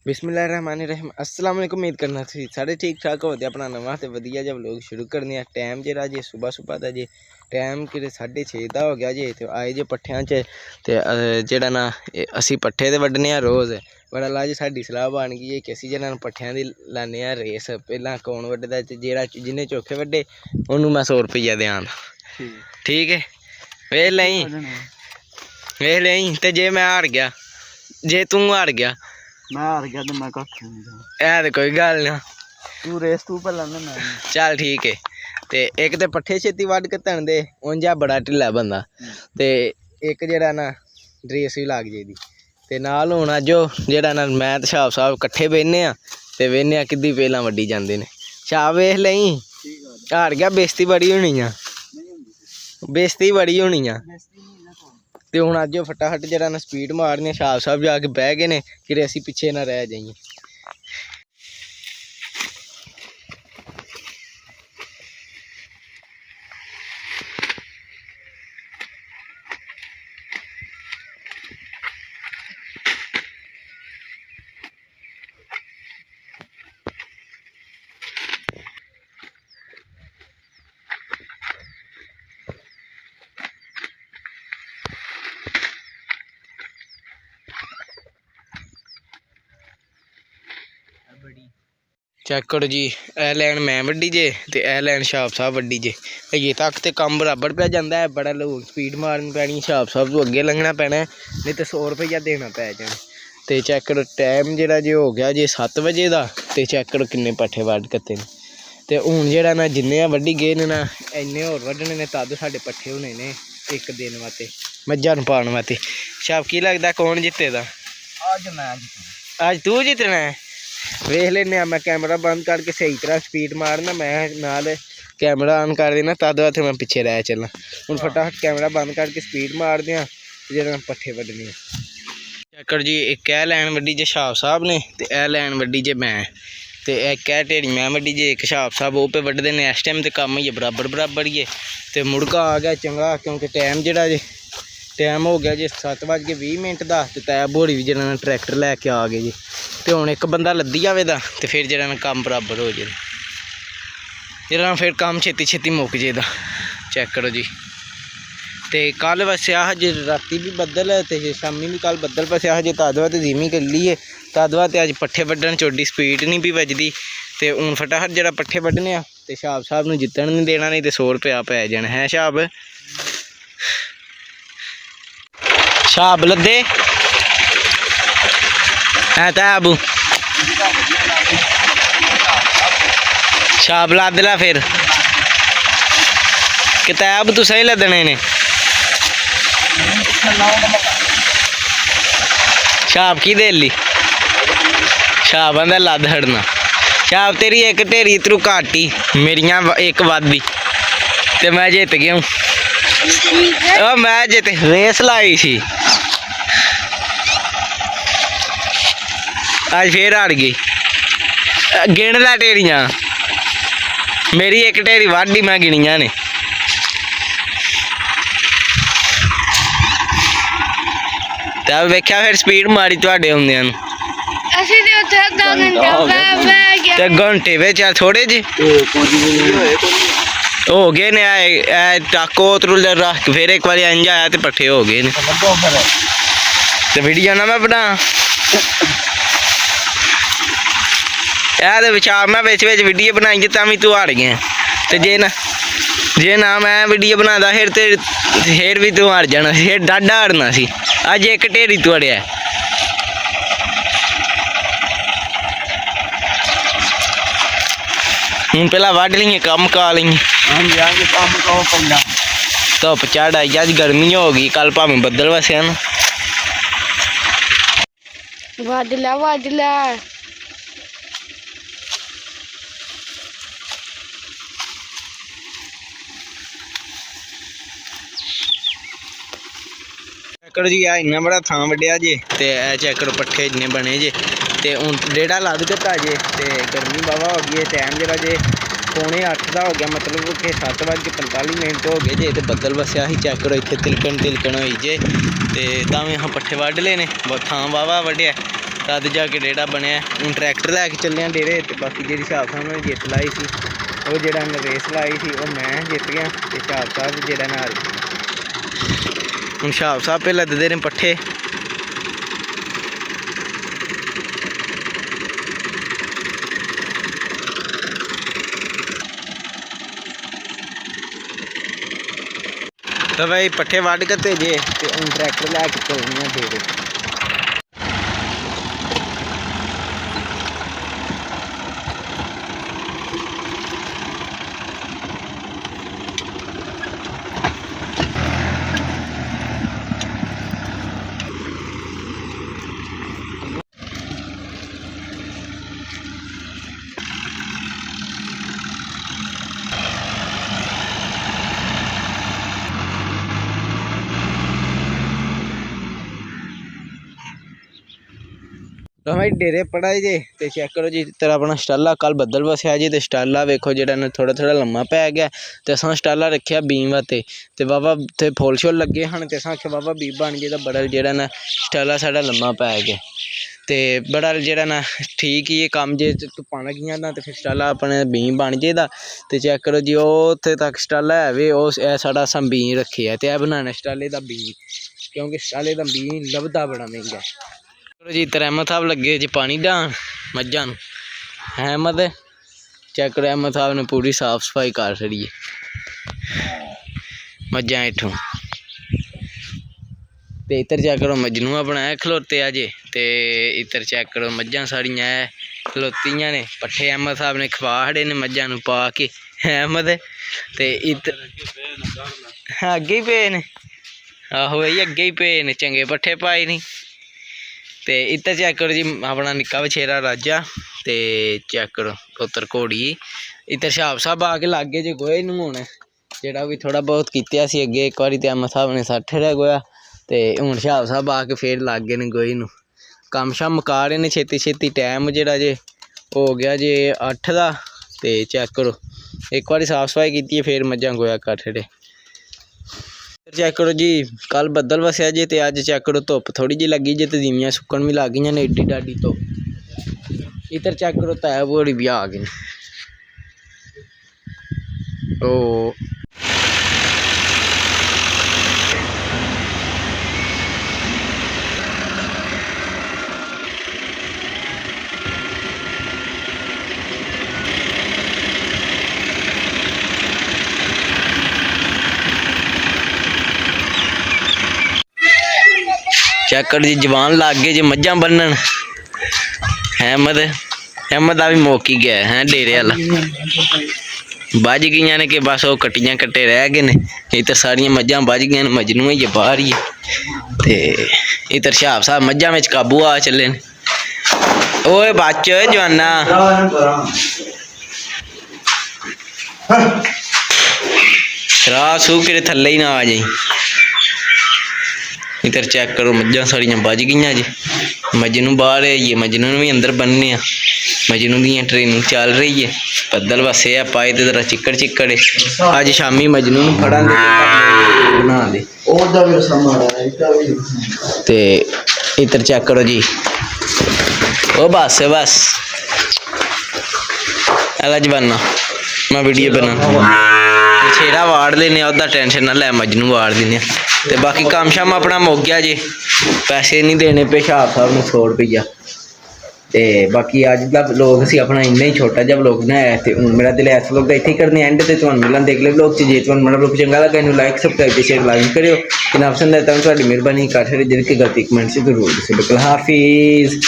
बिस्मिल्लाहिर्रहमानिर्रहीम अस्सलाम वालेकुम। उम्मीद करना सी सारे ठीक ठाक होते अपना नवा तो वधिया जब लोग शुरू करने टाइम जरा जे सुबह का जे टाइम कि 6:30 का हो गया जे तो आए जे पट्ठियां च ते जेड़ा ना असी पट्ठे ते वड्डने रोज़ बड़ा लाज साडी सलाह बन गई है कि असी जना पट्ठियां दी लाने रेस पहला कौन वड्डदा ते जेड़ा जिन्ने चौखे वड्डे उन्नू मैं 100 रुपया देआं। ठीक है वेख लें ते जे मैं हार गया जे तू हार गया मैं हार गया तो मैं कख नहीं है तो कोई गल ना तू रेस तू पर लाना मैं चल ठीक है। ते एक तो पट्ठे छेती वड्ड के तनदे उंजा बड़ा ढिल्ला बंदा ते एक जेड़ा ना रेस भी लग जाएगी ते नाल हुण अज जेड़ा ना मैं ते छाप साहब कट्ठे बेहने ते वेहने किद्दी पहला वड्डी जांदे ने। छाप वेख लई हार गया बेइज्जती बड़ी होनी आ बेइज्जती बड़ी होनी आ ते हुण अज फटाफट जरा ना स्पीड मारने छाप साहब जाके बह गए ने कि असी पिछे ना रह जाइए। चेक करो जी ए लैन मैं वड्डी जे ते ए लैन छाप साहब वड्डी जे अजे तक तो कम बराबर पे जाता है बड़ा लोग स्पीड मारनी पैनी छाप साहब तो अगे लंघना पैना नहीं तो 100 रुपया देना पै जाना। तो चेक करो टाइम जरा जो हो गया जे 7 बजे का तो चेक करो किन्ने पट्ठे वड्ड कत्ते ने ते हुण जेड़ा ना जिन्ने वड्डी गए ने ना इन्ने होर वड्डने ने तद साडे पट्ठे होने ने एक दिन वास्ते मज्झां नूं पाउण वास्ते। छाप की लगदा कौन जित्ते दा आज मैं अज तू जितना है वेख लेने मैं कैमरा बंद करके सही तरह स्पीड मारना मैं नाल कैमरा ऑन कर देना तद बात मैं पिछे रह चलना। हूँ फटाफट कैमरा बंद करके स्पीड मार दें जो पट्ठे वड्डने चक्कर जी एक ए लैन वड्डी जे छाप साहब ने ते ए लैन वड्डी जे मैं ते एक ए ढेरी मैं वड्डी जे एक छाप साहब वो पे वड्डदे ने इस टाइम तो कम ही बराबर बराबर ही है तो मुड़का आ गया चंगा क्योंकि टाइम जरा जे टाइम हो गया जी 7:20 का तो तैब बोरी भी जरा ट्रैक्टर लैके आ गए जी तो हुण एक बंदा लद्दी जाए तो फिर जरा कम बराबर हो जाए जरा फिर काम छेती छेती मुक जाएगा। चेक करो जी तो कल वसया जे राती भी बदल तो शामी भी कल बदल वसया जे तदवा तो धीमी कर ली है तदवा तो अज पट्ठे वड्डन चोडी स्पीड नहीं भी बजदी तो हूँ फटाफट जरा पट्ठे वड्डने तो छाप साहब नूं जितन नहीं देना नहीं तो 100 रुपया पै जाना है। छाप लद्दे है तैब छाप लद ला फिर किताब तू सही लदने ने छाप की दे ली छाप आंदा लद हड़ना छाप तेरी एक ढेरी तरू घट ही मेरिया एक वादी ते मैं जित गया हूँ मैं जित रेस लाई सी अज फिर हार गई गिन लै ढेरियां मेरी एक ढेरी वाढी मैं गिनिया ने तब वेख्या फिर स्पीड मारी तुहाडे आउंदियां नूं ते घंटे बिच थोड़े जे हो गए ने टाको उतरू रख फिर एक बार इंज आया तो पट्ठे हो गए ने तो वीडियो ना मैं बना विचार मैं बिच बिच वीडियो बनाई तां तू हार गया तो जे ना मैं वीडियो बनाता फिर भी तू हार जाना फिर डाढा हारना सी अज एक ढेरी तू हड़िया हूँ पहला वड्ड ली कम का ली धुप चढ़ आई अज गर्मी हो गई कल भावें बदल वसया ना वड्ड लै चेक जी आ इन्ना बड़ा थां वड्डिया जे ते चेक करो पट्ठे इन्ने बने जे ते हूँ डेढ़ा लद दिता जे ते गर्मी बाबा हो गई है टाइम जरा जे 7:45 का हो गया मतलब कि 7:45 हो गए जे तो बदल वसया ही चेक करो इतने तिलकन हुई जे तो तां भी हाँ पट्ठे वड्ड ले ने थां वाहवा वड्डिया ਤਦ ਜਾ ਕੇ ਡੇਰਾ ਬਣਿਆ। ਹੁਣ ਟਰੈਕਟਰ ਲੈ ਕੇ ਚੱਲੇ ਆ ਡੇਰੇ ਤੇ ਬਾਕੀ ਜਿਹੜੀ ਹਿਸਾਬ ਸਾਹਿਬ ਨੇ ਜਿੱਤ ਲਾਈ ਸੀ ਉਹ ਜਿਹੜਾ ਨੇ ਰੇਸ ਲਾਈ ਸੀ ਉਹ ਮੈਂ ਜਿੱਤ ਗਿਆ ਤੇ ਹਿਸਾਬ ਸਾਹਿਬ ਜਿਹੜਾ ਨਾਲ ਹੁਣ ਹਿਸਾਬ ਸਾਹਿਬ ਪਹਿਲਾਂ ਦਿੰਦੇ ਨੇ ਪੱਠੇ। ਤਾਂ ਭਾਈ ਪੱਠੇ ਵੱਢ ਕੇ ਭੇਜੇ ਤੇ ਹੁਣ ਟਰੈਕਟਰ ਲੈ ਕੇ ਚੱਲਦੇ ਆ ਡੇਰੇ। ਤਾਂ ਭਾਈ ਡੇਰੇ ਪੜਾ ਜੇ ਤੇ ਚੈੱਕ ਕਰੋ ਜੀ ਤੇਰਾ ਆਪਣਾ ਸਟਾਲਾ ਕੱਲ ਬੱਦਲ ਵਸਿਆ ਜੀ ਤੇ ਸਟਾਲਾ ਵੇਖੋ ਜਿਹੜਾ ਨੇ ਥੋੜਾ ਲੰਮਾ ਪੈ ਗਿਆ ਤੇ ਅਸਾਂ ਸਟਾਲਾ ਰੱਖਿਆ ਬੀਮ ਵਾਤੇ ਤੇ ਬਾਬਾ ਤੇ ਫੁੱਲ ਸ਼ੁੱਲ ਲੱਗੇ ਹਨ ਤੇ ਅਸਾਂ ਆਖਿਆ ਬਾਬਾ ਬੀਮ ਬਣ ਜੇ ਤਾਂ ਬੜਾ ਜਿਹੜਾ ਨਾ ਸਟਾਲਾ ਸਾਡਾ ਲੰਮਾ ਪੈ ਗਿਆ ਤੇ ਬੜਾ ਜਿਹੜਾ ਨਾ ਠੀਕ ਹੀ ਇਹ ਕੰਮ ਜੇ ਤੂੰ ਪਾਣ ਗਈਆਂ ਨਾ ਤੇ ਫਿਰ ਸਟਾਲਾ ਆਪਣੇ ਬੀਮ ਬਣ ਜੇਦਾ ਤੇ ਚੈੱਕ ਕਰੋ ਜੀ ਉਹ ਉੱਥੇ ਤੱਕ ਸਟਾਲਾ ਹੈ ਵੇ ਉਹ ਇਹ ਸਾਡਾ ਅਸਾਂ ਬੀਮ ਰੱਖਿਆ ਤੇ ਇਹ ਬਣਾਉਣਾ ਸਟਾਲੇ ਦਾ ਬੀਮ ਕਿਉਂਕਿ ਸਟਾਲੇ ਦਾ ਬੀਮ ਲੱਭਦਾ ਬੜਾ ਮਹਿੰਗਾ। ਜੀ ਅਹਿਮਦ ਸਾਹਿਬ ਲੱਗੇ ਜੀ ਪਾਣੀ ਡਾਣ ਮੱਝਾਂ ਨੂੰ। ਅਹਿਮਦ ਚੈੱਕ ਕਰੋ ਅਹਿਮਦ ਸਾਹਿਬ ਨੇ ਪੂਰੀ ਸਾਫ ਸਫਾਈ ਕਰ ਛੜੀ ਹੈ ਮੱਝਾਂ ਇੱਥੋਂ ਤੇ ਇੱਧਰ ਚੈੱਕ ਕਰੋ ਮਜਨੂਆ ਬਣਾਇਆ ਖਲੋਤੇ ਆ ਜੇ ਤੇ ਇੱਧਰ ਚੈੱਕ ਕਰੋ ਮੱਝਾਂ ਸਾਰੀਆਂ ਖਲੋਤੀਆਂ ਨੇ ਪੱਠੇ ਅਹਿਮਦ ਸਾਹਿਬ ਨੇ ਖਵਾ ਖੜੇ ਨੇ ਮੱਝਾਂ ਨੂੰ ਪਾ ਕੇ ਅਹਿਮਦ ਤੇ ਇੱਧਰ ਅੱਗੇ ਹੀ ਪਏ ਨੇ ਆਹੋ ਇਹ ਅੱਗੇ ਹੀ ਪਏ ਨੇ ਚੰਗੇ ਪੱਠੇ ਪਾਏ ਨਹੀਂ ਤੇ ਇੱਧਰ ਚੈੱਕ ਕਰੋ ਜੀ ਆਪਣਾ ਨਿੱਕਾ ਵਛੇਰਾ ਰਾਜਾ ਤੇ ਚੈੱਕ ਕਰੋ ਉੱਤਰ ਘੋੜੀ ਇੱਧਰ ਸ਼ਾਬ ਸਾਹਿਬ ਆ ਕੇ ਲੱਗ ਗਏ ਜੇ ਗੋਹੇ ਨੂੰ ਹੁਣ ਜਿਹੜਾ ਵੀ ਥੋੜਾ ਬਹੁਤ ਕੀਤਾ ਸੀ ਅੱਗੇ ਇੱਕ ਵਾਰੀ ਤੇ ਅਹਿਮਦ ਸਾਹਿਬ ਨੇ 60 ਰਿਹਾ ਗੋਇਆ ਤੇ ਹੁਣ ਸ਼ਾਬ ਸਾਹਿਬ ਆ ਕੇ ਫੇਰ ਲੱਗ ਗਏ ਨੇ ਗੋਹੇ ਨੂੰ ਕੰਮ ਸ਼ਾਮ ਮੁਕਾ ਰਹੇ ਨੇ ਛੇਤੀ ਟਾਈਮ ਜਿਹੜਾ ਜੇ ਹੋ ਗਿਆ ਜੇ 8 ਦਾ ਤੇ ਚੈੱਕ ਕਰੋ ਇੱਕ ਵਾਰੀ ਸਾਫ ਸਫਾਈ ਕੀਤੀ ਫੇਰ ਮੱਝਾਂ ਗੋਇਆ ਕਰ ਛੜੇ। ਚੈੱਕ ਕਰੋ ਜੀ ਕੱਲ ਬੱਦਲ ਵਸਿਆ ਜੇ ਤੇ ਅੱਜ ਚੈੱਕ ਕਰੋ ਧੁੱਪ ਥੋੜੀ ਜਿਹੀ ਲੱਗੀ ਜੇ ਤੇ ਜ਼ਮੀਆਂ ਸੁੱਕਣ ਵੀ ਲੱਗ ਗਈਆਂ ਨੇ ਏਡੀ ਡਾਡੀ ਧੁੱਪ। ਇੱਧਰ ਚੈੱਕ ਕਰੋ ਤਾਇਆ ਬੋੜੀ ਵੀ ਆ ਗਏ ਨੇ ਉਹ चेक कर जी जवान लाग गए जे मझां बन्नण अहमद आ भी मुक ही गया है डेरे वाला बज गई ने कि बस वो कट्टियां कट्टे रह गए ने इधर सारियां मझां बज गई ने मजनू ही बाहर ही ते इधर शाब साहब मझां में काबू आ चले ने ओए बच जवाना राह सू के थले ही ना आ जाई। इधर चेक करो मझां सारियां बज गई जी मजनू बाहर है ये मजनू भी अंदर बनने मजनू दी ट्रेनिंग चल रही है बदल वसे है पाए तो जरा चिक्कड़ है अज शामी मजनू फड़ा बना दे ते इधर चेक करो जी ओ बस अला जबाना मैं वीडियो बना छेड़ा वाड़ लेने उदा टेंशन ना लै मजनू वाड़ देने ते बाकी काम शाम अपना मुक गया जी पैसे नहीं देने पेशाब साहब ने 100 रुपया ते बाकी अज का व्लॉग सी अपना इन्ना ही छोटा जिहा व्लॉग बनाया ते हुण मेरा दिल इस व्लॉग दा इत्थे ही करने एंड ते तुहानूं मिलां अगले व्लॉग च जे तुहानूं मेरा व्लॉग चंगा लगा इनूं लाइक सबसक्राइब ते शेयर लाजमी करियो कि ना पसंद आया तां तुहाडी मेहरबानी कर छड़े जेह्ड़ी कोई गलती कमेंट च जरूर दस्सो। बिल्कुल हाफिज़।